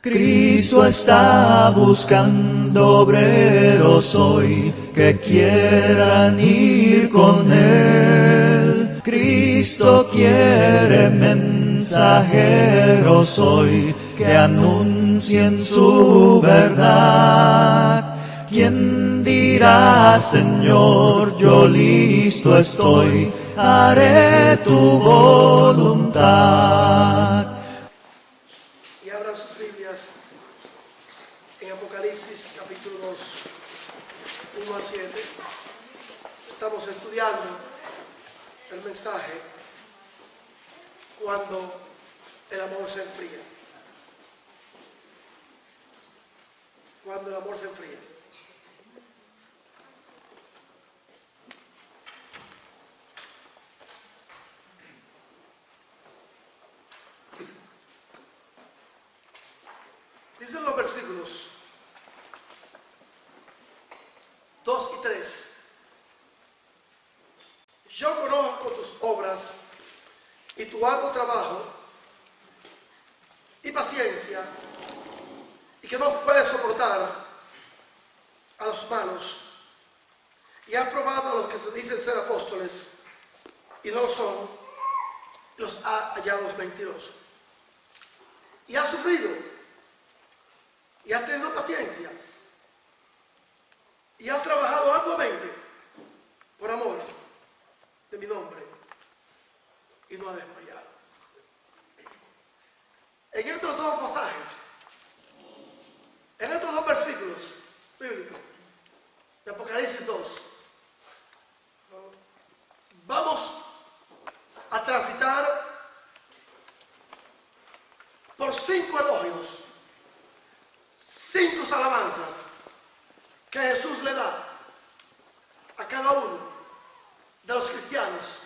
Cristo está buscando obreros hoy que quieran ir con Él. Cristo quiere mensajeros hoy que anuncien su verdad. ¿Quién dirá, Señor, yo listo estoy, haré tu voluntad? Y abran sus Biblias en Apocalipsis capítulo 2, 1 al 7. Estamos estudiando el mensaje cuando el amor se enfría. Cuando el amor se enfría. Dicen los versículos 2 y 3. Yo conozco tus obras y tu arduo trabajo y paciencia, y que no puedes soportar a los malos, y has probado a los que se dicen ser apóstoles y no lo son, y los has hallado mentirosos. Y has sufrido y has tenido paciencia y has trabajado arduamente por amor de mi nombre y no has desmayado. En estos dos pasajes, en estos dos versículos bíblicos de Apocalipsis 2, vamos a transitar por 5 elogios, 5 alabanzas que Jesús le da a cada uno de los cristianos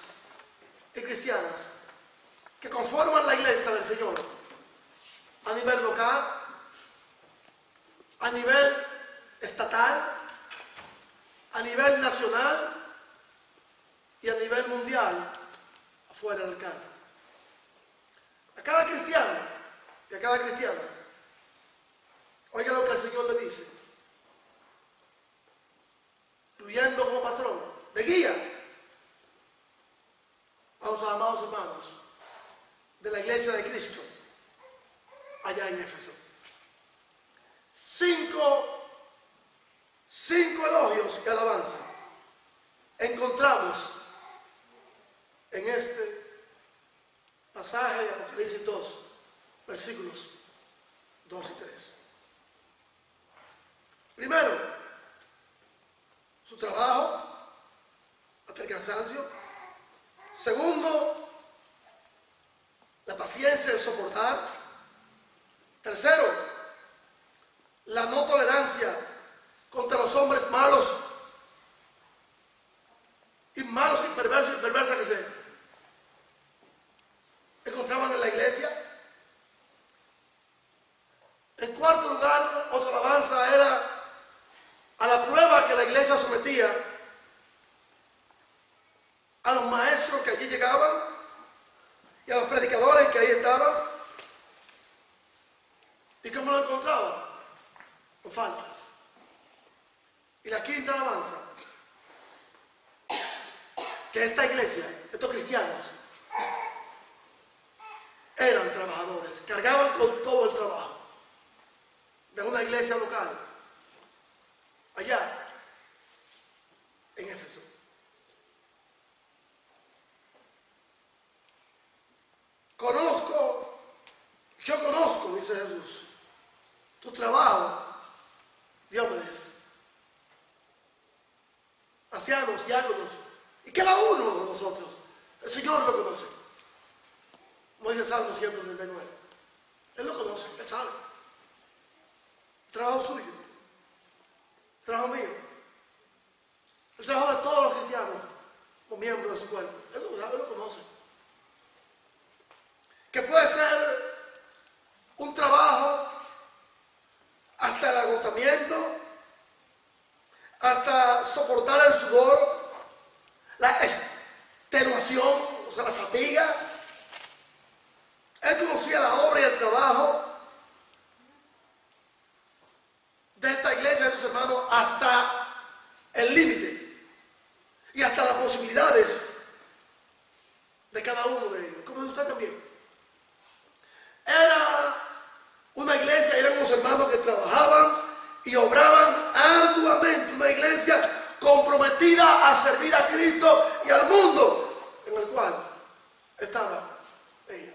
y cristianas que conforman la iglesia del Señor a nivel local, a nivel estatal, a nivel nacional y a nivel mundial afuera del alcance. A cada cristiano y a cada cristiana, oiga lo que el Señor le dice, incluyendo como patrón, de guía a nuestros amados hermanos de la iglesia de Cristo allá en Éfeso. 5 elogios y alabanza encontramos en este pasaje de Apocalipsis 2, versículos 2 y 3. Primero, su trabajo hasta el cansancio. Segundo, la paciencia en soportar. Tercero, la no tolerancia contra los hombres malos y perversas que se encontraban en la iglesia. En cuarto lugar, otra alabanza era a la prueba que la iglesia sometía a los maestros que allí llegaban y a los predicadores que ahí estaban. ¿Y cómo lo encontraban? Con faltas. Y la quinta alabanza, que esta iglesia, estos cristianos, eran trabajadores, cargaban con todo el trabajo de una iglesia local allá en Éfeso. Yo conozco, dice Jesús, tu trabajo, Dios me des. Ancianos, diáconos, y cada uno de nosotros, el Señor lo conoce. Como dice el Salmo 139. Él lo conoce, Él sabe. El trabajo suyo, el trabajo mío, el trabajo de todos los cristianos como miembros de su cuerpo. Él lo sabe, Él lo conoce. Que puede ser un trabajo hasta el agotamiento, hasta soportar el sudor, la extenuación, o sea, la fatiga. Él conocía la obra y el trabajo y obraban arduamente, una iglesia comprometida a servir a Cristo y al mundo en el cual estaba ella.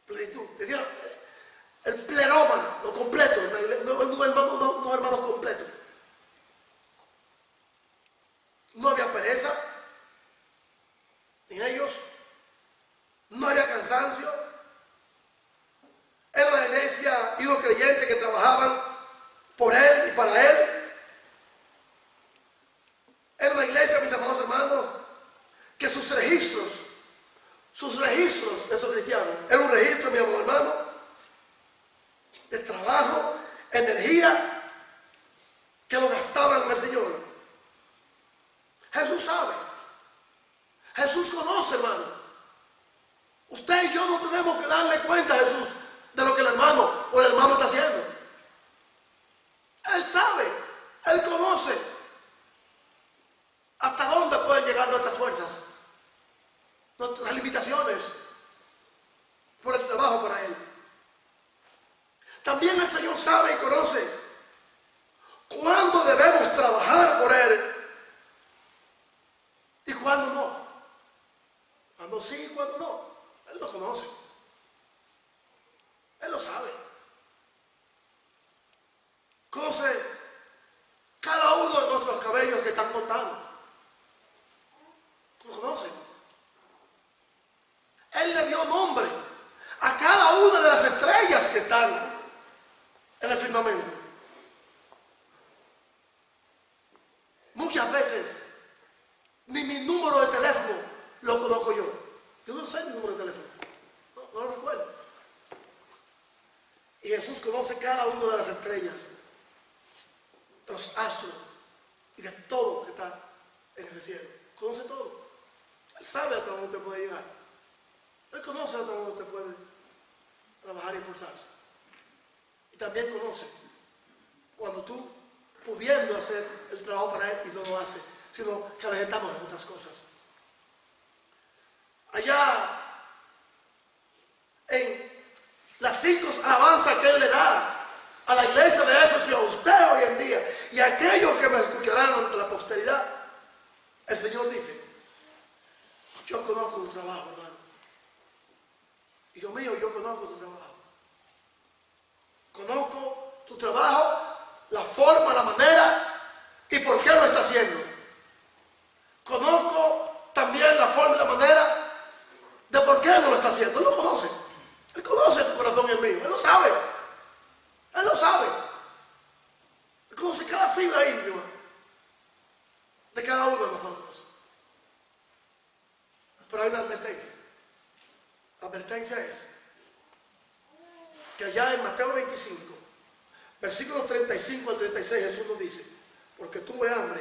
Plenitud, tenía el pleroma, lo completo, no hermanos completos. No había pereza en ellos, no había cansancio. Era una iglesia y unos creyentes que trabajaban por él y para él. Era una iglesia, mis amados hermanos, que sus registros de esos cristianos, era un registro, mi amado hermano, de trabajo, energía, que lo gastaban en el Señor. Jesús sabe, Jesús conoce, hermano. Usted y yo no tenemos que darle cuenta a Jesús de lo que el hermano o el hermano está haciendo. Él sabe, Él conoce hasta dónde pueden llegar nuestras fuerzas, nuestras limitaciones por el trabajo para Él. También el Señor sabe y conoce cuándo debemos trabajar por Él y cuándo no. Cuándo sí y cuándo no. Él lo conoce. Él lo sabe. Conoce cada uno de nuestros cabellos que están contados. Lo conoce. Él le dio nombre a cada una de las estrellas que están en el firmamento. Muchas veces ni mi número de teléfono lo conozco yo. Yo no sé mi número de teléfono. No lo recuerdo. Y Jesús conoce cada una de las estrellas, de los astros y de todo lo que está en el cielo. Conoce todo. Él sabe hasta dónde usted puede llegar. Él conoce hasta dónde usted puede trabajar y esforzarse. Y también conoce cuando tú, pudiendo hacer el trabajo para Él, y no lo hace, sino que a veces estamos en otras cosas. Allá en las 5 alabanzas que Él le da a la iglesia de Éfeso y a usted hoy en día y a aquellos que me escucharán ante la posteridad, el Señor dice: yo conozco tu trabajo, hermano. Hijo mío, yo conozco tu trabajo. Conozco tu trabajo, la forma, la manera y por qué lo está haciendo. Conozco también la forma y la manera de por qué no lo está haciendo. Él lo conoce. Él conoce tu corazón y el mío. Él lo sabe. Él lo sabe. Él conoce cada fibra íntima de cada uno de nosotros. Pero hay una advertencia. La advertencia es que allá en Mateo 25, versículos 35 al 36, Jesús nos dice: porque tuve hambre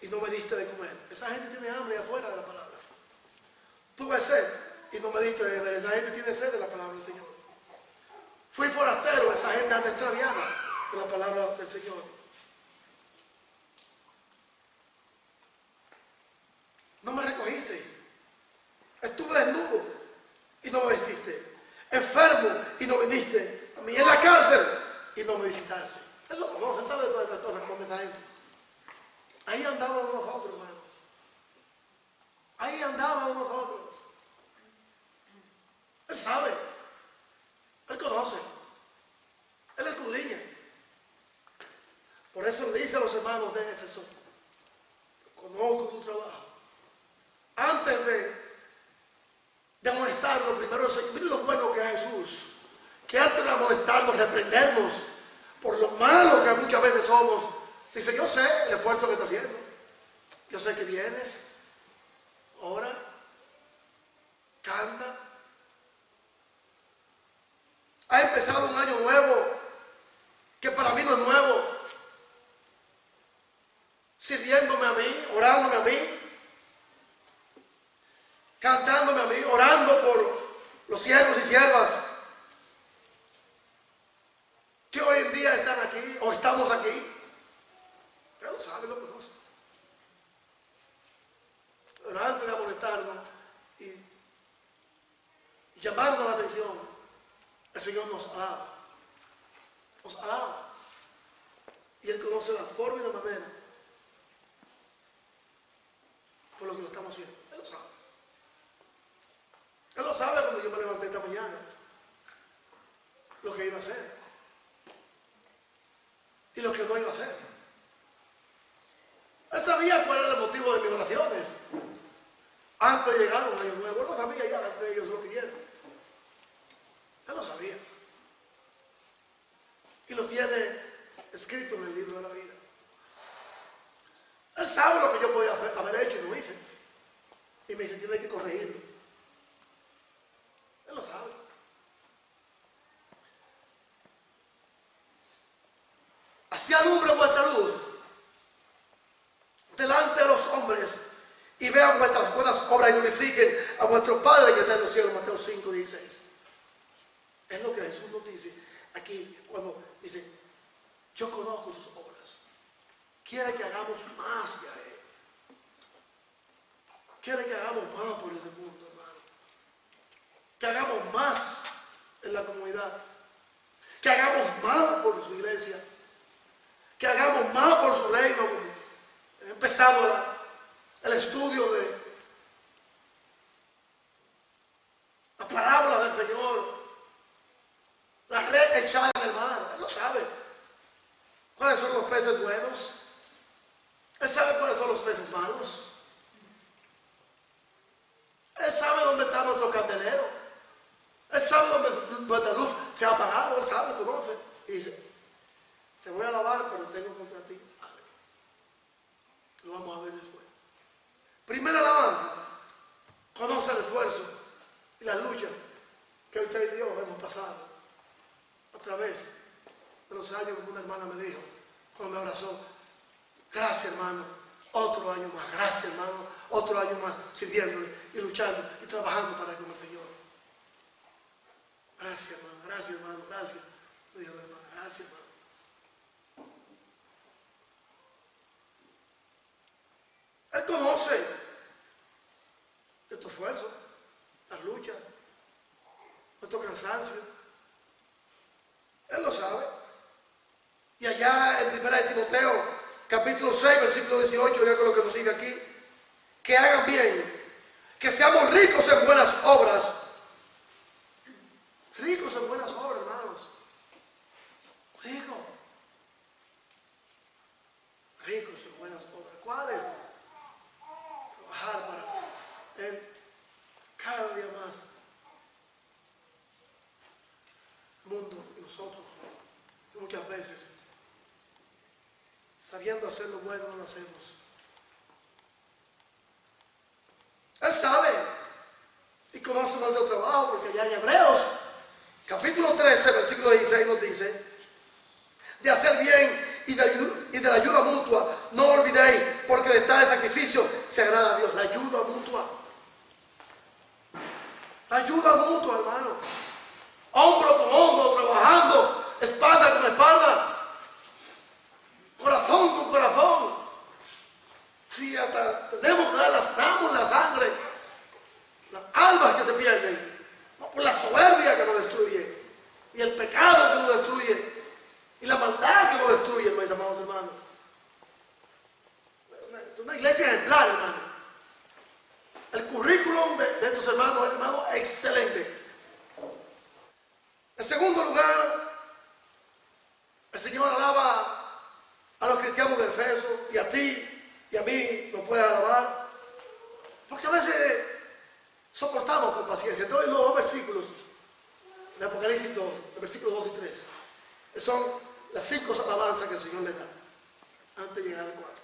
y no me diste de comer. Esa gente tiene hambre afuera de la palabra. Tuve sed y no me diste de beber. Esa gente tiene sed de la palabra del Señor. Fui forastero, esa gente anda extraviada de la palabra del Señor. No me recogiste. Estuve desnudo y no me vestiste. Enfermo y no viniste a mí. En la cárcel y no me visitaste. Él lo conoce, él sabe todas estas cosas como esa gente. Ahí andábamos nosotros, hermanos. Ahí andábamos nosotros. Él sabe. Él conoce. Él escudriña. Por eso le dice a los hermanos de Éfeso: conozco tu trabajo. Antes de amonestarnos, primero, miren lo bueno que es Jesús, que antes de amonestarnos, reprendernos por lo malo que muchas veces somos, dice: yo sé el esfuerzo que estás haciendo, yo sé que vienes, ora, canta. Ha empezado un año nuevo, que para mí no es nuevo, sirviéndome a mí, orándome a mí, cantándome a mí, orando por los siervos y siervas que hoy en día están aquí o estamos aquí. Él lo sabe, lo conoce. Pero antes de amonestarnos y llamarnos la atención, el Señor nos alaba. Nos alaba. Y Él conoce la forma y la manera por lo que lo estamos haciendo. Él lo sabe. Él lo sabe cuando yo me levanté esta mañana, lo que iba a hacer y lo que no iba a hacer. Él sabía cuál era el motivo de mis oraciones. Antes de llegar a un año nuevo, él lo sabía ya, antes de que ellos se lo pidieran. Él lo sabía. Y lo tiene escrito en el libro de la vida. Él sabe lo que yo podía haber hecho y no hice. Y me dice, tiene que corregirlo. Él lo sabe. Así alumbre vuestra luz delante de los hombres y vean vuestras buenas obras y glorifiquen a vuestro Padre que está en los cielos. Mateo 5:16. Es lo que Jesús nos dice aquí cuando dice, yo conozco tus obras. Quiere que hagamos más de Él. Quiere que hagamos más por ese mundo, hermano. Que hagamos más en la comunidad. Que hagamos más por su iglesia. Que hagamos más por su reino. He empezado el estudio de la parábola del Señor. La red echada en el mar. Él lo sabe. ¿Cuáles son los peces buenos? Él sabe cuáles son los peces malos. Él sabe dónde está nuestro candelero. Él sabe dónde nuestra luz se ha apagado. Él sabe, conoce. Y dice, te voy a alabar, pero tengo contra ti algo. Lo vamos a ver después. Primera alabanza. Conoce el esfuerzo y la lucha que usted y yo hemos pasado a través de los años, como una hermana me dijo cuando me abrazó. Gracias, hermano. Otro año más. Gracias, hermano. Otro año más sirviéndole y luchando y trabajando para con el Señor. Gracias, hermano. Gracias, hermano. Gracias. Me dijo la hermana. Gracias, hermano. Él conoce nuestro esfuerzo, las luchas, nuestro cansancio. Él lo sabe. Y allá en 1 de Timoteo, capítulo 6, versículo 18, ya con lo que nos dice aquí, que hagan bien, que seamos ricos en buenas obras. Ricos en buenas obras, hermanos. Ricos. Ricos en buenas obras. ¿Cuáles? Trabajar para Él cada día más. Mundo y nosotros, muchas veces, sabiendo hacer lo bueno, no lo hacemos. Él sabe y conoce nuestro trabajo, porque ya en Hebreos, capítulo 13, versículo 16 nos dice, de hacer bien y de la ayuda mutua, no olvidéis, porque de tal sacrificio se agrada a Dios. La ayuda mutua. La ayuda mutua, hermano. Hombro con hombro, trabajando, espalda con espalda, corazón con corazón. Si hasta tenemos que damos la sangre, las almas que se pierden, no por la soberbia que nos destruye, y el pecado que nos destruye, y la maldad que nos destruye, mis amados hermanos. Es una iglesia ejemplar, hermano. El currículum de estos hermanos, es excelente. En segundo lugar, el Señor alaba a los cristianos de Efeso, y a ti y a mí nos puede alabar, porque a veces soportamos con paciencia. Entonces los dos versículos de Apocalipsis 2, el versículo 2 y 3, son las 5 alabanzas que el Señor le da antes de llegar al 4.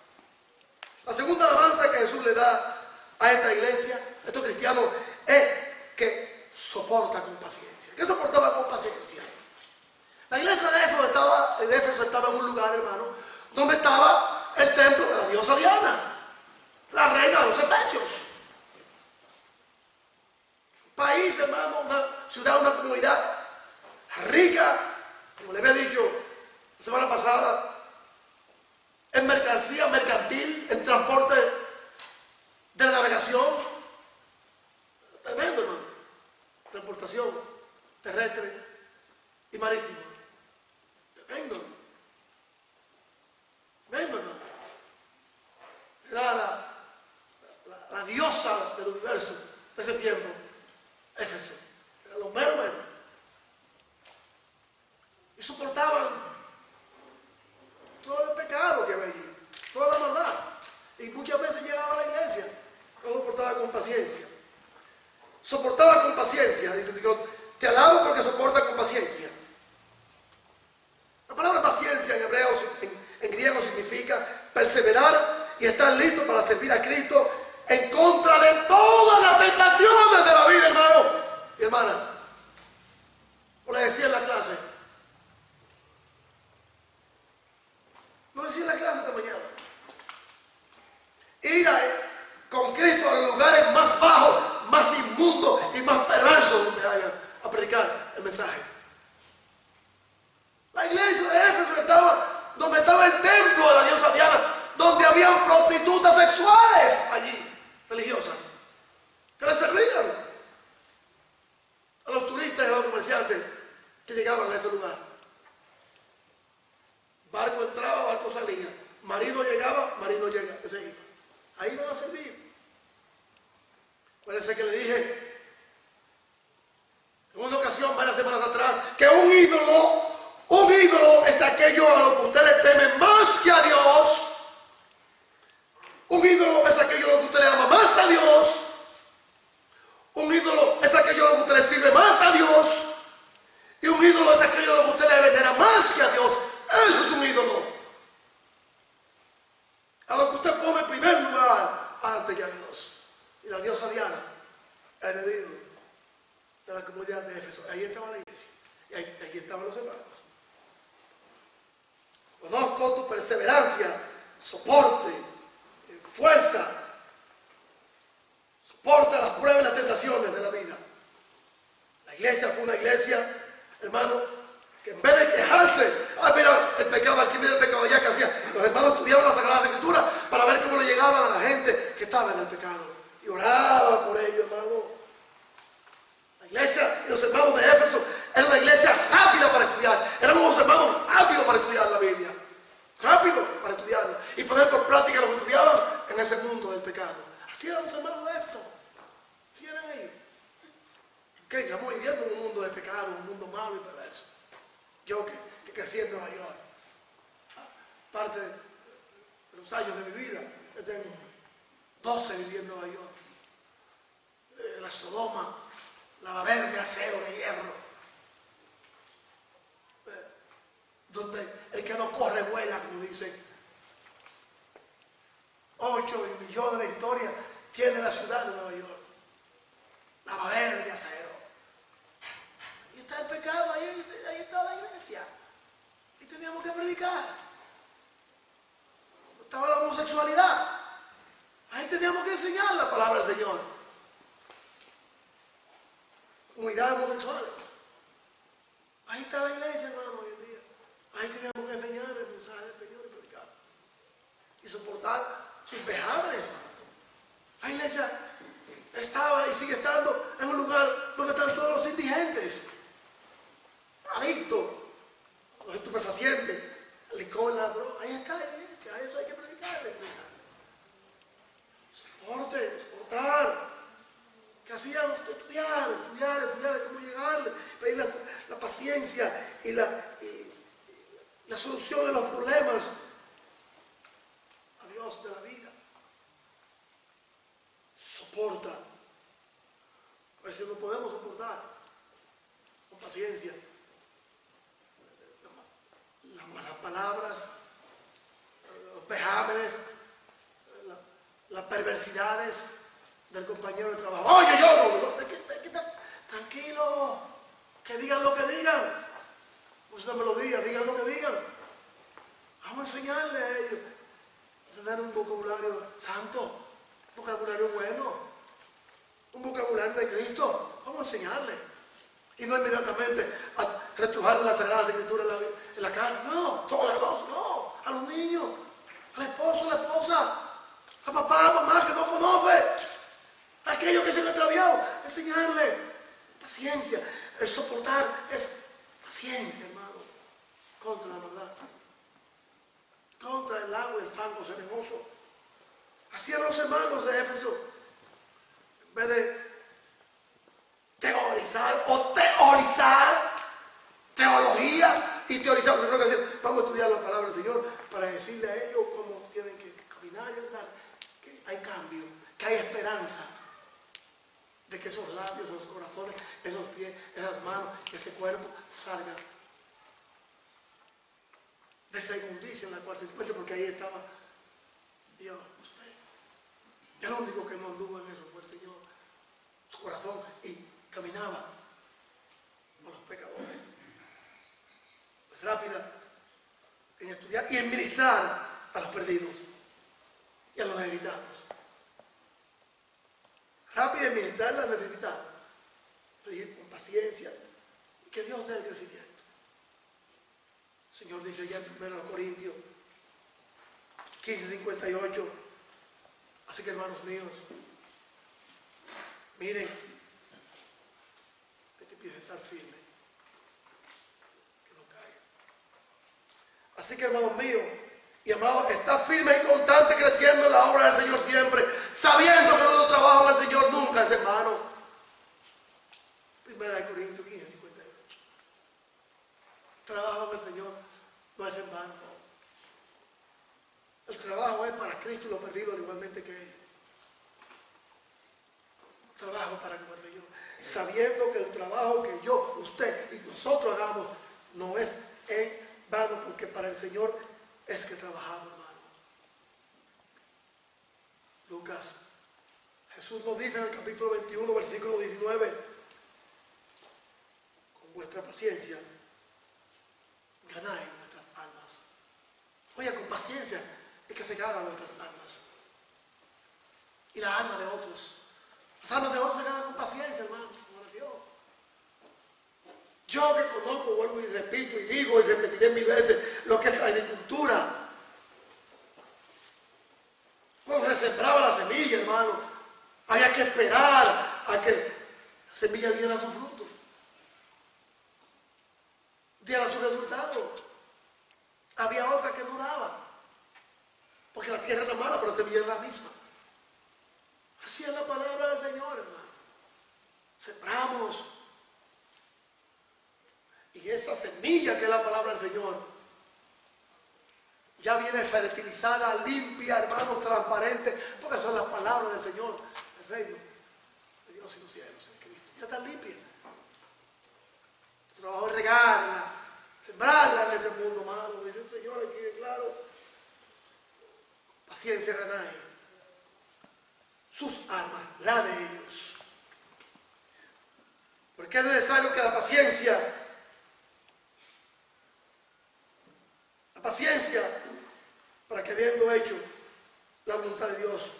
La segunda alabanza que Jesús le da a esta iglesia, a estos cristianos, es que soporta con paciencia. ¿Qué soportaba con paciencia? La iglesia de Éfeso estaba en un lugar, hermano, donde estaba el templo de la diosa Diana, la reina de los Efesios. Un país, hermano, una ciudad, una comunidad rica, como le había dicho la semana pasada, en mercancía mercantil, en transporte de la navegación. Tremendo, hermano. Transportación terrestre y marítima. Tremendo. soportaban todo el pecado que había allí, toda la maldad. Y muchas veces llegaba a la iglesia, lo soportaba con paciencia. Soportaba con paciencia, dice el Señor. Te alabo porque soporta con paciencia. La palabra paciencia en hebreo, en griego significa perseverar y estar listo para servir a Cristo en contra de todas las tentaciones de la vida, hermano y hermana. O le decía en la clase, no decía en la clase esta mañana, ir con Cristo a los lugares más bajos, más inmundos y más perversos donde hayan a predicar el mensaje. La iglesia de Éfeso estaba donde estaba el templo de la diosa Diana, donde habían prostitutas sexuales allí, religiosas, que les servían a los turistas y a los comerciantes que llegaban a ese lugar. Barco entraba, barco salía. Marido llegaba, marido llegaba. Ahí iban a servir. Acuérdense que le dije en una ocasión, varias semanas atrás, que un ídolo es aquello a lo que usted le teme más que a Dios. Un ídolo es aquello a lo que usted le ama más a Dios. Un ídolo es aquello a lo que usted le sirve más a Dios. Y un ídolo es aquello a lo que usted le venera más que a Dios. Eso es un ídolo. A lo que usted pone en primer lugar antes que a Dios. Y la diosa Diana, heredero de la comunidad de Éfeso. Ahí estaba la iglesia. Y ahí estaban los hermanos. Conozco tu perseverancia, soporte, fuerza, soporta las pruebas y las tentaciones de la vida. La iglesia fue una iglesia, hermano, que en vez de quejarse, mira el pecado aquí, mira el pecado allá, que hacía. Los hermanos estudiaban las Sagradas Escrituras para ver cómo le llegaban a la gente que estaba en el pecado. Y oraban por ello, hermano. La iglesia y los hermanos de Éfeso era una iglesia rápida para estudiar. Eran unos hermanos rápidos para estudiar la Biblia. Rápido para estudiarla. Y poner por práctica lo que estudiaban en ese mundo del pecado. Así eran los hermanos de Éfeso. Así eran ellos. Que estamos viviendo en un mundo de pecado, un mundo malo y perverso. Yo que crecí en Nueva York, parte de los años de mi vida, yo tengo 12 viví en Nueva York. La Sodoma, la verde, acero de hierro. Donde el que no corre vuela, como dicen. 8 millones de historias tiene la ciudad de Nueva York. La verde de acero. Ahí está el pecado, ahí está la iglesia. Y teníamos que predicar. Estaba la homosexualidad. Ahí teníamos que enseñar la palabra del Señor. Comunidades homosexuales. Ahí está la iglesia, hermano, hoy en día. Ahí teníamos que enseñar el mensaje del Señor y predicar. Y soportar sus vejámenes. La iglesia estaba y sigue estando en un lugar donde están todos los indigentes, adictos, los estupefacientes, el licor, la droga. Ahí está la iglesia, a eso hay que predicarle. Soportar. ¿Qué hacíamos? Estudiar cómo llegarle, pedir la paciencia y la solución de los problemas a Dios de la vida. Soporta. A veces no podemos soportar con paciencia las malas palabras, los vejámenes, las perversidades del compañero de trabajo. Oye, tranquilo, que digan lo que digan. Usted me lo diga, digan lo que digan. Vamos a enseñarle a ellos a tener un vocabulario santo, un vocabulario bueno, un vocabulario de Cristo. Vamos a enseñarle. Y no inmediatamente a reestrujarle las Sagradas Escrituras en la cara. No, no, a los niños, al esposo, a la esposa, a papá, a mamá que no conoce, a aquellos que se han extraviado, enseñarle paciencia. El soportar es paciencia, hermano, contra la maldad, contra el agua y el fango cenegoso. Así eran los hermanos de Éfeso. En vez de teorizar o teorizar teología y decirle a ellos cómo tienen que caminar y andar, que hay cambio, que hay esperanza de que esos labios, esos corazones, esos pies, esas manos, ese cuerpo salga de esa inmundicia en la cual se encuentra, porque ahí estaba Dios, usted. El único que no anduvo en eso fue el Señor, su corazón, y caminaba con los pecadores. Pues rápida en estudiar y en ministrar a los perdidos y a los necesitados. Rápida en ministrar a los necesitados. Pedir con paciencia y que Dios dé el crecimiento. El Señor dice ya en 1 Corintios 15:58. Así que, hermanos míos, miren, de que empiece a estar firme, que no caiga. Así que, hermanos míos y amados, está firme y constante creciendo en la obra del Señor siempre, sabiendo que no trabajo en el Señor nunca es en vano. 1 Corintios 15:58. Trabajo en el Señor no es en vano. El trabajo es para Cristo y los perdidos igualmente que ellos. Trabajo para con el Señor, sabiendo que el trabajo que yo, usted y nosotros hagamos no es en vano, porque para el Señor es que trabajamos, hermano. Lucas, Jesús nos dice en el capítulo 21, versículo 19, con vuestra paciencia ganáis vuestras almas. Oye, con paciencia es que se ganan nuestras almas y las almas de otros. Las almas de otros se ganan con paciencia, hermano, con oración. Yo que conozco, vuelvo y repito y digo y repetiré 1000 veces lo que es la agricultura. Cuando se sembraba la semilla, hermano, había que esperar a que la semilla diera su fruto, diera su resultado. Había otra que no daba, porque la tierra era mala, pero la semilla era la misma. Así es la palabra del Señor, hermano. Sembramos. Y esa semilla que es la palabra del Señor ya viene fertilizada, limpia, hermanos, transparente, porque son las palabras del Señor, el reino de Dios y los cielos en Cristo. Ya están limpias. El trabajo es regarla, sembrarla en ese mundo malo, dice el Señor aquí, claro. Paciencia ganáis sus almas, la de ellos. Porque es necesario que la paciencia, para que habiendo hecho la voluntad de Dios,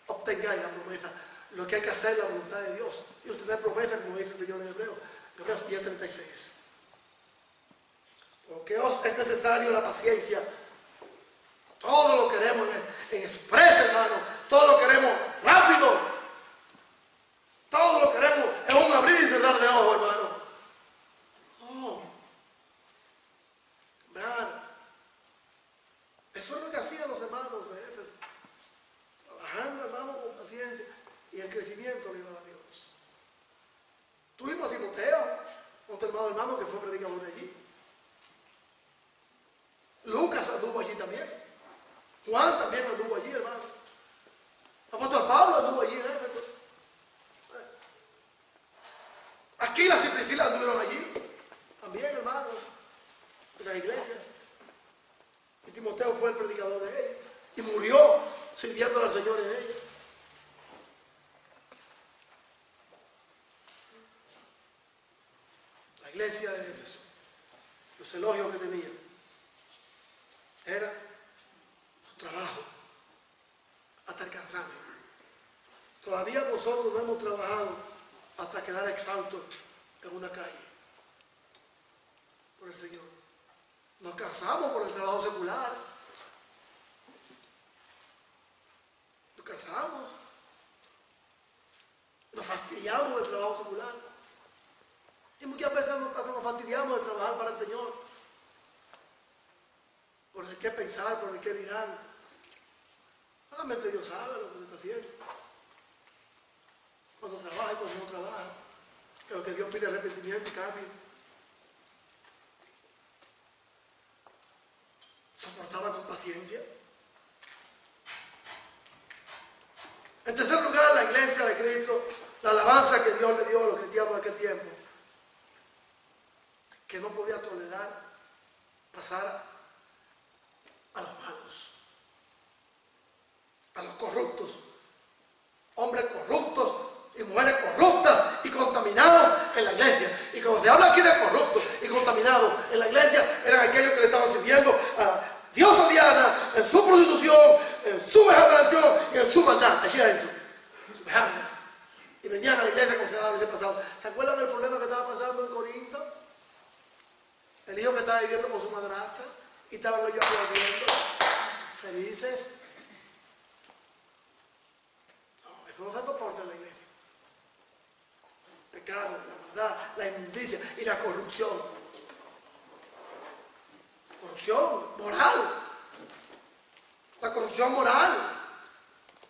obtengáis la promesa. Lo que hay que hacer es la voluntad de Dios y obtener promesa, como dice el Señor en Hebreos 10:36. Porque os es necesario la paciencia. Todo lo queremos en express, hermano. Todo lo queremos rápido. Todo lo queremos en un abrir y cerrar de ojos, hermano. Eso es lo que hacían los hermanos de Éfeso. Trabajando, hermano, con paciencia. Y el crecimiento le iba a Dios. Tuvimos a Timoteo, otro hermano que fue predicador de allí. Lucas anduvo allí también. Juan también anduvo allí, hermano. Apóstol Pablo anduvo allí en Éfeso. Aquilas y Priscila anduvieron allí. También, hermanos. En las iglesias. Y Timoteo fue el predicador de ella. Y murió sirviéndole al Señor en ella. La iglesia de Éfeso, los elogios que tenía, era su trabajo hasta el cansancio. Todavía nosotros no hemos trabajado hasta quedar exhaustos en una calle por el Señor. Nos cansamos por el trabajo secular. Nos cansamos. Nos fastidiamos del trabajo secular. Y muchas veces nos fastidiamos de trabajar para el Señor. Por el qué pensar, por el qué dirán. Solamente Dios sabe lo que se está haciendo. Cuando trabaja y cuando no trabaja. Que lo que Dios pide es arrepentimiento y cambio. Soportaba con paciencia paciencia. En tercer lugar, la iglesia de Cristo, la alabanza que Dios le dio a los cristianos de aquel tiempo, que no podía tolerar pasar a los malos, a los corruptos, hombres corruptos y mujeres corruptas y contaminados en la iglesia. Y cuando se habla aquí de corruptos y contaminados en la iglesia, eran aquellos que le estaban sirviendo a diosa Diana en su prostitución, en su vejación y en su maldad, aquí adentro, sus vejámenes. Y venían a la iglesia como si nada hubiese pasado. ¿Se acuerdan del problema que estaba pasando en Corinto? El hijo que estaba viviendo con su madrastra y estaban ellos aplaudiendo, felices. No, eso no se soporta en la iglesia. El pecado, la maldad, la inmundicia y la corrupción. Corrupción moral. La corrupción moral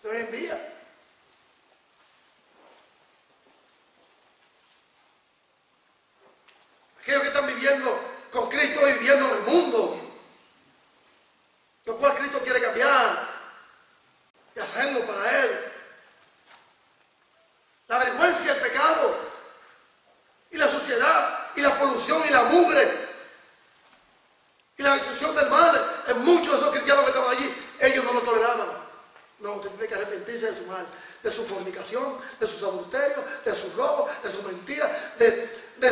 de hoy en día. Aquellos que están viviendo con Cristo y viviendo en el mundo, lo cual Cristo quiere cambiar y hacerlo para Él. La vergüenza y el pecado y la suciedad y la polución y la mugre y la destrucción del mal en muchos de esos cristianos que estaban allí, ellos no lo toleraban. No, usted tiene que arrepentirse de su mal, de su fornicación, de sus adulterios, de sus robos, de sus mentiras, de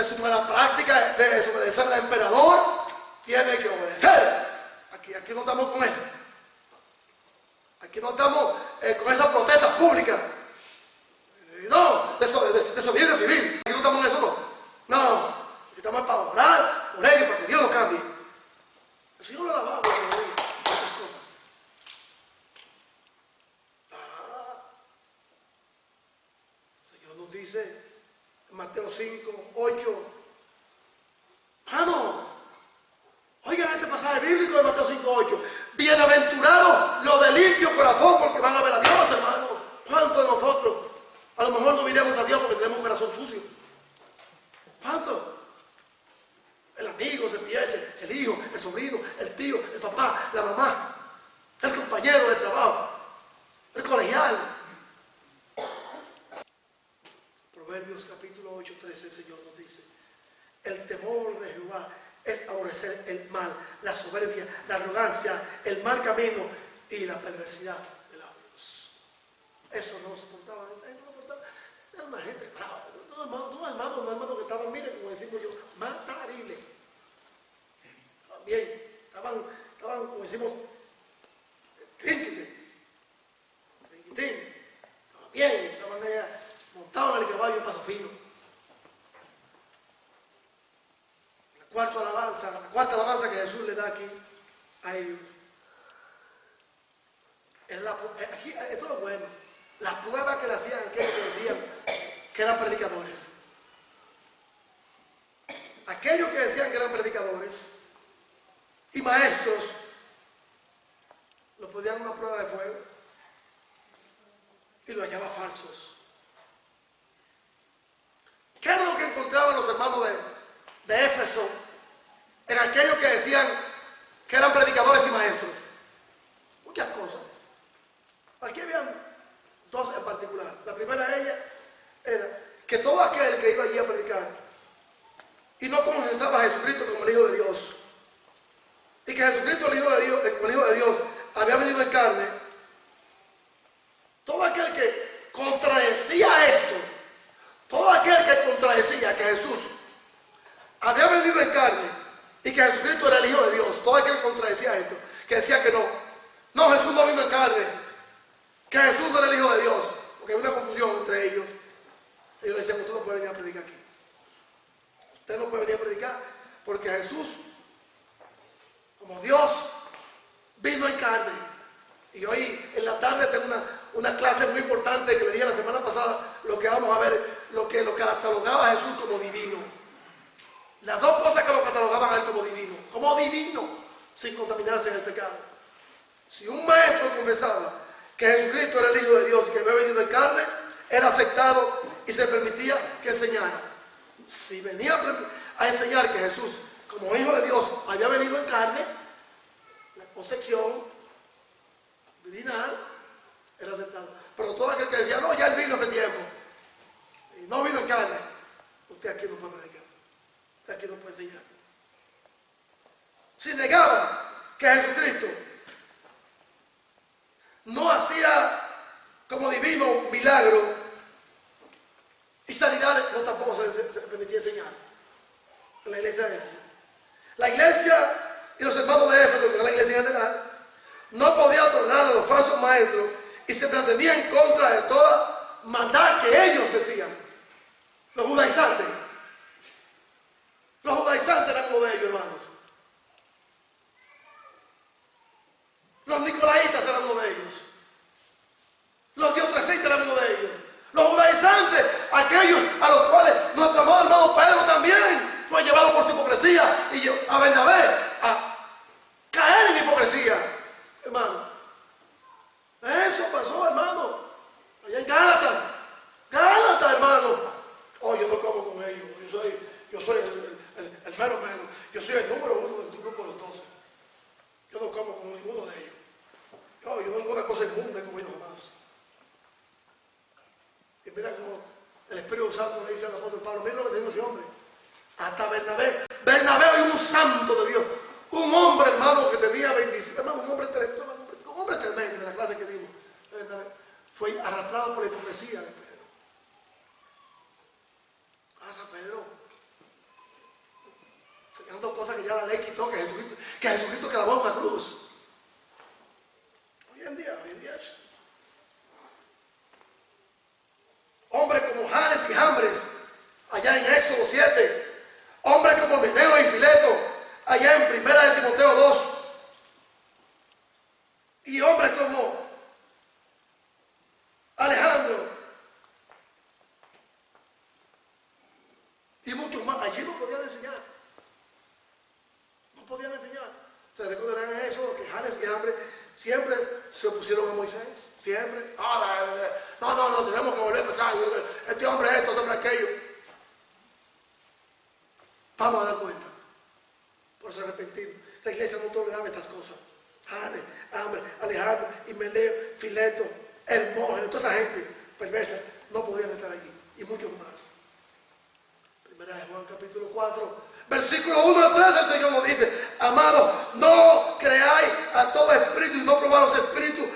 su mala práctica, de desobedecer al emperador. Tiene que obedecer. Aquí no estamos con eso. Aquí no estamos con esas protestas públicas. No, desobediencia civil. Aquí no estamos en eso, no. No, aquí estamos para orar por ellos, para que Dios los cambie. El Señor lo alababa por estas cosas. El Señor nos dice en Mateo 5, 8. Hermano, oigan este pasaje bíblico de Mateo 5, 8. Bienaventurados los de limpio corazón, porque van a ver a Dios, hermano. ¿Cuántos de nosotros a lo mejor no miremos a Dios porque tenemos un corazón sucio? ¿Cuántos? El amigo se pierde, el hijo, el sobrino, el tío, el papá, la mamá, el compañero de trabajo, el colegial. Proverbios capítulo 8, 13, el Señor nos dice: el temor de Jehová es aborrecer el mal, la soberbia, la arrogancia, el mal camino y la perversidad de labios. Eso no lo soportaba, era una gente brava. Dos hermanos que estaban, miren, como decimos yo, matariles. Estaban bien, estaban, como decimos, trinquitín. Estaban bien, estaban montados en el caballo de paso fino. La cuarta alabanza que Jesús le da aquí a ellos. Aquí, esto es lo bueno. Las pruebas que le hacían aquellos que decían que eran predicadores. Aquellos que decían que eran predicadores y maestros, los podían una prueba de fuego y los hallaba falsos. ¿Qué era lo que encontraban los hermanos de Éfeso en aquellos que decían que eran predicadores y maestros? Muchas cosas. Aquí habían dos en particular. La primera de ellas era que todo aquel que iba allí a predicar y no confesaba a Jesucristo como el Hijo de Dios, y que Jesucristo, el Hijo de Dios, había venido en carne, todo aquel que contradecía esto, todo aquel que contradecía que Jesús había venido en carne y que Jesucristo era el Hijo de Dios, todo aquel que contradecía esto, que decía que no, Jesús no vino en carne, que Jesús no era el Hijo de Dios, porque había una confusión entre ellos. Ellos le decían: usted no puede venir a predicar aquí. Usted no puede venir a predicar porque Jesús, como Dios, vino en carne. Y hoy en la tarde tengo una clase muy importante que le dije la semana pasada, lo que vamos a ver, lo que lo catalogaba a Jesús como divino. Las dos cosas que lo catalogaban a él como divino, sin contaminarse en el pecado. Si un maestro confesaba que Jesucristo era el Hijo de Dios y que había venido en carne, era aceptado y se permitía que enseñara. Si venía a enseñar que Jesús, como Hijo de Dios, había venido en carne, o sección virginal era aceptado. Pero todo aquel que decía, no, ya él vino hace tiempo, y no vino en carne, usted aquí no puede predicar, usted aquí no puede enseñar. Si negaba que Jesucristo no hacía como divino milagro y sanidades, no tampoco se le permitía enseñar en la iglesia de Éfeso. La iglesia y los hermanos de Éfeso, que era la iglesia en general, no podía tornar a los falsos maestros y se mantenía en contra de toda maldad que ellos decían. Los judaizantes. Los judaizantes eran uno de ellos, hermanos. Los nicolaitas eran uno de ellos. Los diotrefistas eran uno de ellos. Los judaizantes, aquellos a los cuales nuestro amado hermano Pedro también fue llevado por su hipocresía y a Bernabé a caer en hipocresía, hermano. Eso pasó, hermano, allá en Gálatas. Gálatas, hermano. Oh, yo no como con ellos. Yo soy el mero. Yo soy el número uno de tu grupo de los 12. Yo no como con ninguno de ellos. Yo no ninguna cosa inmunda he comido jamás. Y mira cómo el Espíritu Santo le dice al apóstol Pablo, mira lo que está diciendo ese hombre. Hasta Bernabé. Bernabé es un santo de Dios. Un hombre, hermano, que tenía bendición. Hermano, un hombre tremendo de la clase que dimos. Bernabé fue arrastrado por la hipocresía de Pedro. San Pedro, enseñando cosas que ya la ley quitó, que Jesucristo clavó en una cruz. Hoy en día. Hombres como Janes y Jambres, allá en Éxodo 7. Hombres como Meneo y Fileto, allá en 1 de Timoteo 2. Y hombres como Alejandro y muchos más. Allí no podían enseñar. No podían enseñar. Ustedes recordarán en eso que Janes y Jambres siempre se opusieron a Moisés. Siempre. No, tenemos que volver para atrás. Este hombre esto, este hombre aquello. Vamos a dar cuenta. Por eso arrepentimos. Esta iglesia no toleraba estas cosas. Janes, Jambres, Alejandro, Himeneo, Fileto, Hermógenes, toda esa gente perversa no podían estar allí. Y muchos más. Primera de Juan capítulo 4, versículo 1 al 3, el Señor nos dice, amados, no creáis a todo espíritu y no probáis los espíritus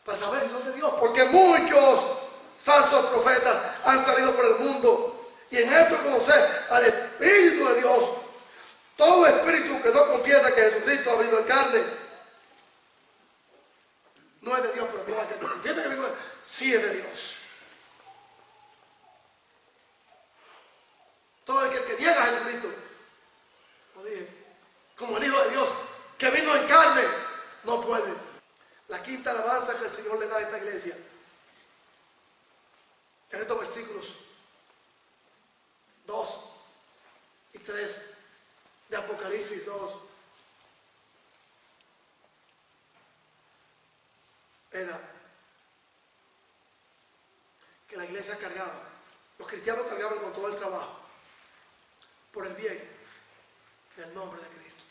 para saber si son de Dios, porque muchos falsos profetas han salido por el mundo y en esto conocer al Espíritu de Dios. Todo espíritu que no confiesa que Jesucristo ha venido en carne no es de Dios, pero todo aquel que confiesa que vino sí es de Dios. Todo el que niega a Jesucristo, como dije, como el Hijo de Dios, que vino en carne, no puede. La quinta alabanza que el Señor le da a esta iglesia, en estos versículos 2 y 3 de Apocalipsis 2, era que la iglesia cargaba, los cristianos cargaban con todo el trabajo, por el bien del nombre de Cristo.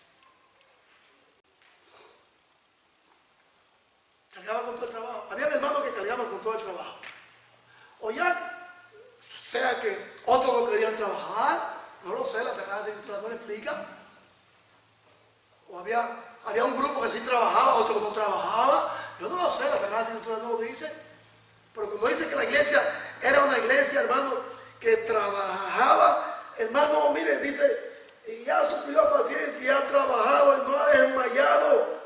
Cargaban con todo el trabajo. Había hermanos que cargaban con todo el trabajo. O ya sea que otros no querían trabajar, no lo sé, la Sagrada Escritura no le explica. O había un grupo que sí trabajaba, otro que no trabajaba. Yo no lo sé, la Sagrada Escritura no lo dice. Pero cuando dice que la iglesia era una iglesia, hermano, que trabajaba, hermano, mire, dice, y ha sufrido paciencia, ha trabajado y no ha desmayado.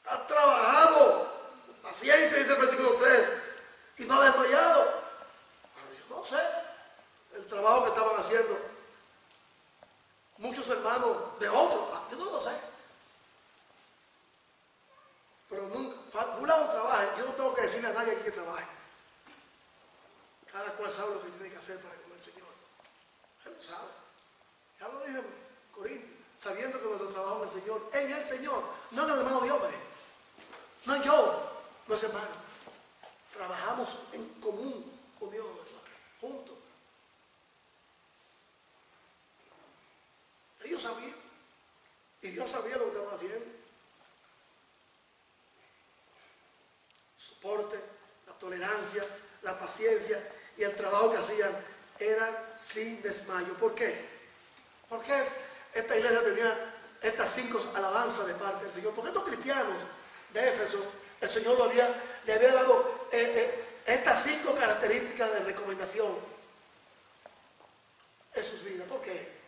Ha trabajado, paciencia, dice el versículo 3, y no ha desmayado. Yo no sé el trabajo que estaban haciendo muchos hermanos de otros, yo no lo sé. Pero nunca, fulano trabaja, yo no tengo que decirle a nadie aquí que trabaje. Cada cual sabe lo que tiene que hacer para comer el Señor. Él lo sabe. Ya lo dije en Corintios, sabiendo que nuestro trabajo en el Señor, no en el hermano de hombre, no en yo, no es hermano. Trabajamos en común con Dios, hermano, juntos. Ellos sabían. Y Dios sabía lo que estaban haciendo. Soporte, la tolerancia, la paciencia y el trabajo que hacían eran sin desmayo. ¿Por qué? Porque esta iglesia tenía estas 5 alabanzas de parte del Señor. Porque estos cristianos de Éfeso, el Señor le había dado estas 5 características de recomendación en sus vidas. ¿Por qué?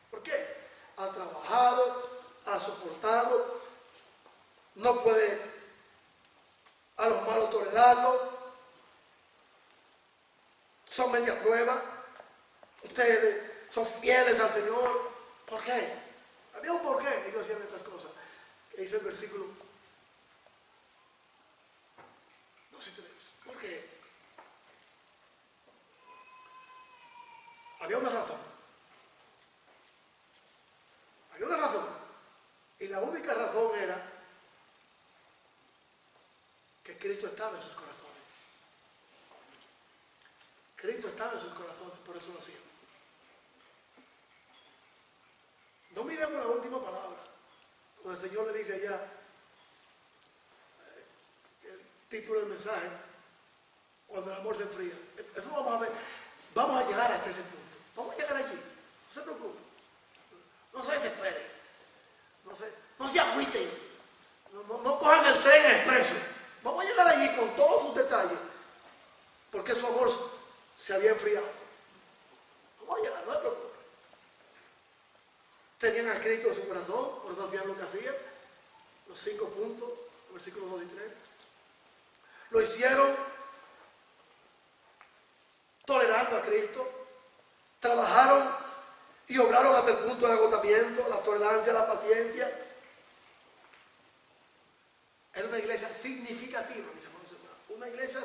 Porque ha trabajado, ha soportado, no puede a los malos tolerarlo, son media prueba, ustedes son fieles al Señor. ¿Por qué? Había un porqué ellos hacían estas cosas. Que dice el versículo 2 y 3. ¿Por qué? Había una razón. Había una razón. Y la única razón era que Cristo estaba en sus corazones. Cristo estaba en sus corazones, por eso lo hacían. No miremos la última palabra, cuando el Señor le dice allá, el título del mensaje, cuando el amor se enfría. Eso vamos a ver, vamos a llegar hasta ese punto. Vamos a llegar allí, no se preocupen, no se desesperen, no se agüiten, no cojan el tren expreso. Vamos a llegar allí con todos sus detalles, porque su amor se había enfriado. Vamos a llegar, no se preocupen. Tenían a Cristo en su corazón, por eso hacían lo que hacían, los 5 puntos, versículos 2 y 3. Lo hicieron tolerando a Cristo, trabajaron y obraron hasta el punto del agotamiento, la tolerancia, la paciencia. Era una iglesia significativa, mis hermanos y hermanas, una iglesia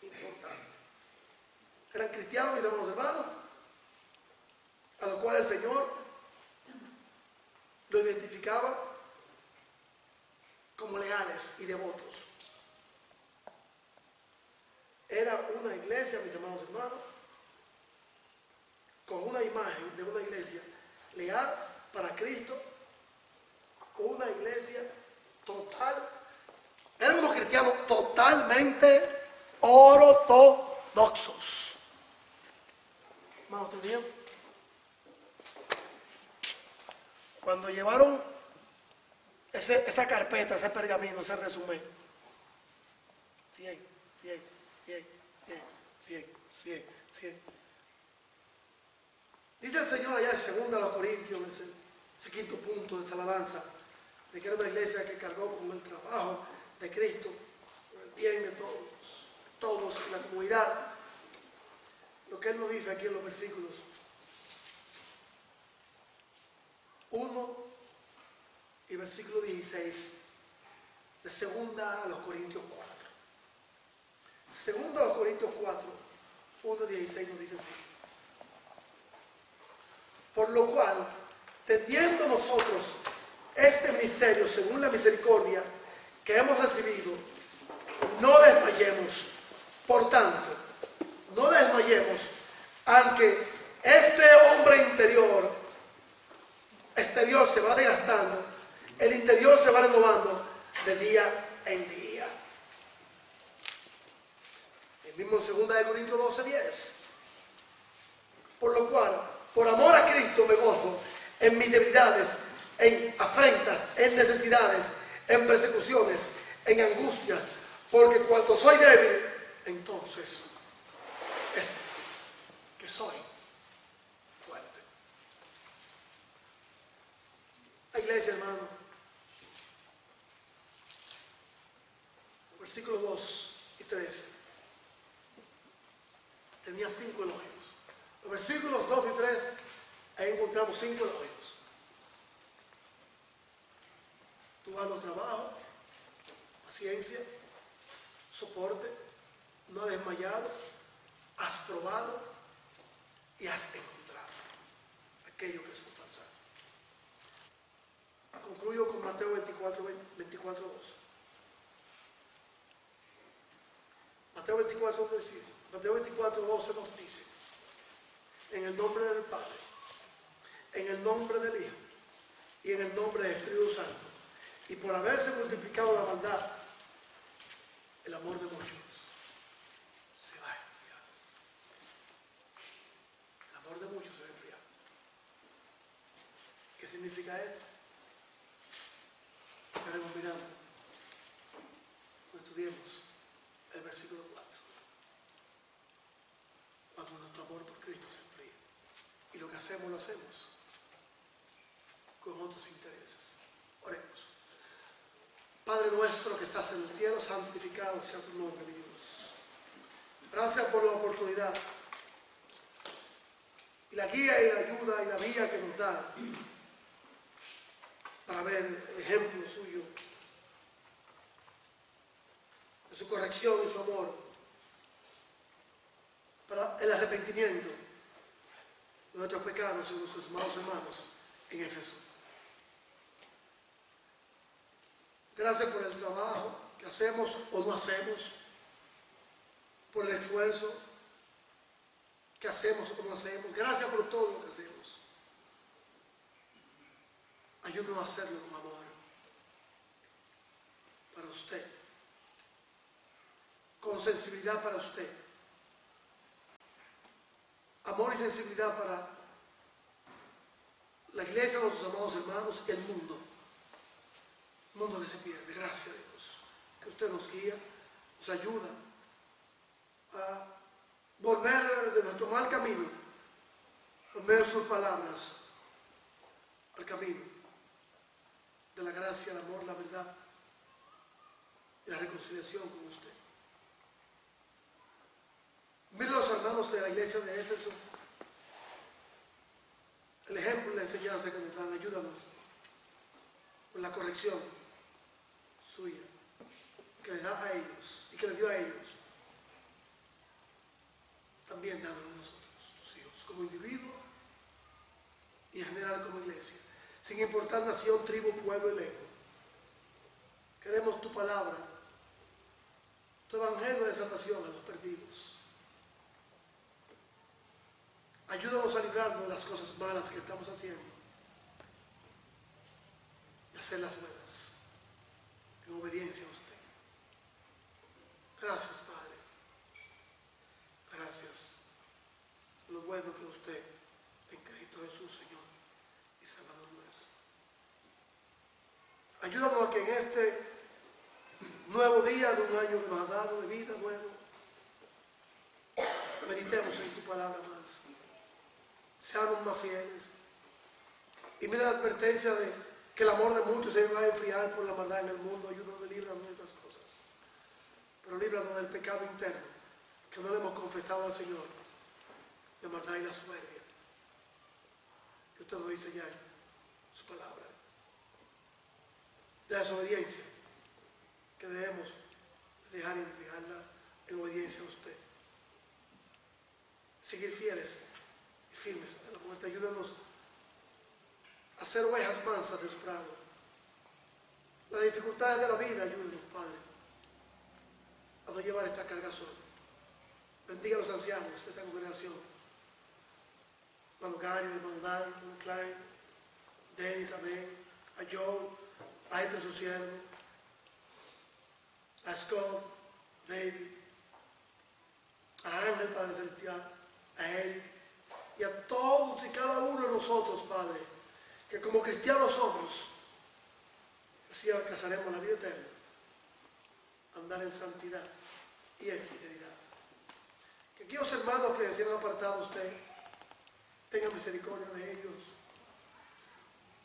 importante. Eran cristianos, mis hermanos y hermanas, a los cuales el Señor lo identificaba como leales y devotos. Era una iglesia, mis hermanos y hermanas, con una imagen de una iglesia leal para Cristo, una iglesia total. Eran unos cristianos totalmente ortodoxos. ¿Más otro día? Cuando llevaron esa carpeta, ese pergamino, ese resumen, 100. Dice el Señor allá en 2 Corintios, ese 5.º punto de esa alabanza, de que era una iglesia que cargó con el trabajo de Cristo, por el bien de todos en la comunidad. Lo que Él nos dice aquí en los versículos 1 y versículo 16 de 2 Corintios 4. 2 Corintios 4, 1 y 16 nos dice así: por lo cual, teniendo nosotros este ministerio según la misericordia que hemos recibido, no desmayemos. Por tanto, no desmayemos, aunque este hombre exterior se va desgastando, el interior se va renovando de día en día. El mismo en 2 Corintios 12:10. Por lo cual, por amor a Cristo me gozo en mis debilidades, en afrentas, en necesidades, en persecuciones, en angustias, porque cuando soy débil, entonces es que soy fuerte. La iglesia, hermano, versículos 2 y 3, tenía 5 elogios. Los versículos 2 y 3, ahí encontramos 5 elogios. Tú has dado trabajo, paciencia, soporte, no has desmayado, has probado y has encontrado aquello que es un falsar. Concluyo con Mateo 24:2. Mateo 24:12 nos dice: en el nombre del Padre, en el nombre del Hijo y en el nombre del Espíritu Santo. Y por haberse multiplicado la maldad, el amor de muchos se va a enfriar. El amor de muchos se va a enfriar. ¿Qué significa esto? Estaremos mirando cuando estudiemos el versículo 4. Cuando nuestro amor por Cristo se enfríe. Y lo que hacemos, lo hacemos con otros intereses. Oremos. Padre nuestro que estás en el cielo, santificado sea tu nombre, mi Dios. Gracias por la oportunidad y la guía y la ayuda y la vía que nos da para ver el ejemplo suyo, de su corrección y su amor, para el arrepentimiento de nuestros pecados y nuestros amados hermanos en Éfeso. Gracias por el trabajo que hacemos o no hacemos, por el esfuerzo que hacemos o no hacemos. Gracias por todo lo que hacemos. Ayúdanos a hacerlo con amor para usted, con sensibilidad para usted, amor y sensibilidad para la iglesia de nuestros amados hermanos y el mundo que se pierde. Gracias a Dios que usted nos guía, nos ayuda a volver de nuestro mal camino por medio de sus palabras al camino de la gracia, el amor, la verdad y la reconciliación con usted. Miren los hermanos de la iglesia de Éfeso, el ejemplo y la enseñanza que nos dan. Ayúdanos con la corrección suya que le da a ellos y que le dio a ellos, también dándonos a nosotros, tus hijos, como individuo y en general como iglesia, sin importar nación, tribu, pueblo y lengua. Que demos tu palabra, tu evangelio de salvación a los perdidos. Ayúdanos a librarnos de las cosas malas que estamos haciendo y hacerlas buenas, en obediencia a usted. Gracias, Padre. Gracias. Lo bueno que usted en Cristo Jesús, Señor y Salvador nuestro. Ayúdanos a que en este nuevo día de un año que nos ha dado de vida nuevo, meditemos en tu palabra más. Seamos más fieles. Y mira la advertencia de que el amor de muchos se va a enfriar por la maldad en el mundo. Ayúdanos, líbranos de estas cosas. Pero líbranos del pecado interno, que no le hemos confesado al Señor, la maldad y la soberbia, que usted lo dice ya en su palabra. La desobediencia, que debemos dejar y entregarla en obediencia a usted. Seguir fieles y firmes hasta la muerte. Ayúdanos a ser ovejas mansas de su prado. Las dificultades de la vida, ayúdenos, Padre, a no llevar esta carga sola. Bendiga a los ancianos de esta congregación. Hermano Gary, hermano Dan, hermano Klein, Dennis, amén. A Joe, a este su siervo, a Scott, David, a Ángel, Padre Celestial, a Eric, y a todos y cada uno de nosotros, Padre, que como cristianos somos, así alcanzaremos la vida eterna, andar en santidad y en fidelidad. Que aquellos hermanos que se han apartado a usted, tengan misericordia de ellos,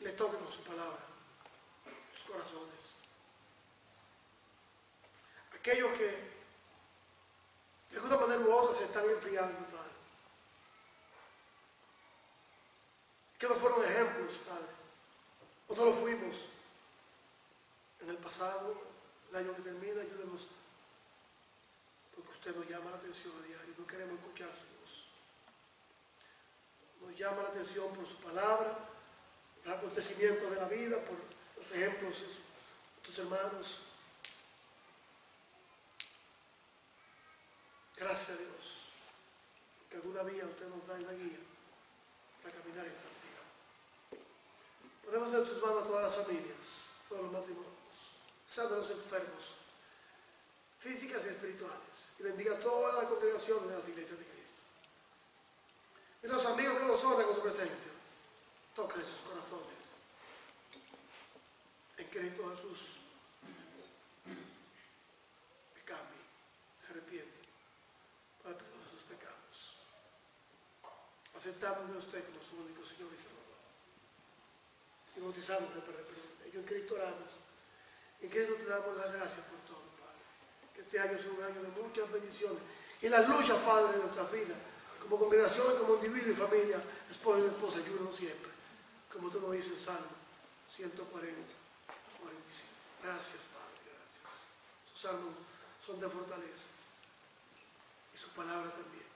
les toque con su palabra sus corazones. Aquellos que de alguna manera u otra se están enfriando, Padre, que no fueron ejemplos, Padre, o no lo fuimos en el pasado, el año que termina. Ayúdenos, porque usted nos llama la atención a diario, no queremos escuchar su voz. Nos llama la atención por su palabra, los acontecimientos de la vida, por los ejemplos de tus hermanos. Gracias a Dios, que alguna vía usted nos da y la guía para caminar en santidad. Ponemos en tus manos a todas las familias, todos los matrimonios, sana a los enfermos, físicas y espirituales, y bendiga a toda la congregación de las iglesias de Cristo. Y los amigos que nos honran con su presencia, toca sus corazones. En Cristo Jesús, que cambie, se arrepiente para el perdón de sus pecados. Aceptamos de usted como su único Señor y Salvador. Y bautizamos para el perdón de ellos. En Cristo oramos. En Cristo te damos las gracias por todo, Padre. Que este año sea un año de muchas bendiciones. Y las luchas, Padre, de nuestras vidas, como congregación, como individuo y familia, esposo y esposa, ayúdanos siempre. Como tú nos dices en Salmo 140, 45. Gracias, Padre, gracias. Sus salmos son de fortaleza. Y su palabra también.